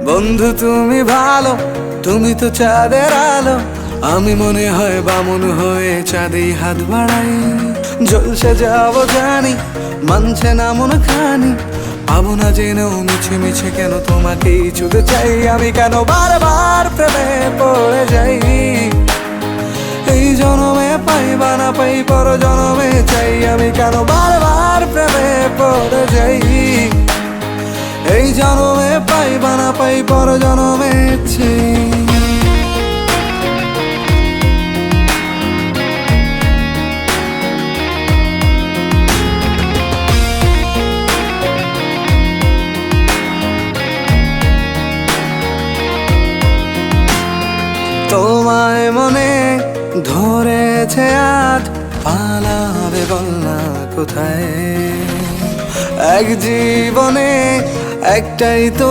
বন্ধু তুমি ভালো, তুমি তো চাঁদের আলো। আমি মনে হয় বামন হয়ে চাঁদেই হাত বাড়াই। ঝলসে যাবো জানি, মানছে না মন খানি। পাবো না জেনেও মিছে মিছে কেন তোমাকেই ছুঁতে চাই। আমি কেন বারবার প্রেমে পড়ে যাই। এই জনমে পাই বা না পাই, পর জনমে চাই। আমি কেন বারবার প্রেমে পড়ে যাই। এই জনমে পাই বা না পাই, পর জনমে চাই। তোমায় মনে ধরেছে আজ, পালাবে বল না কোথায়। এক জীবনে একটাই তো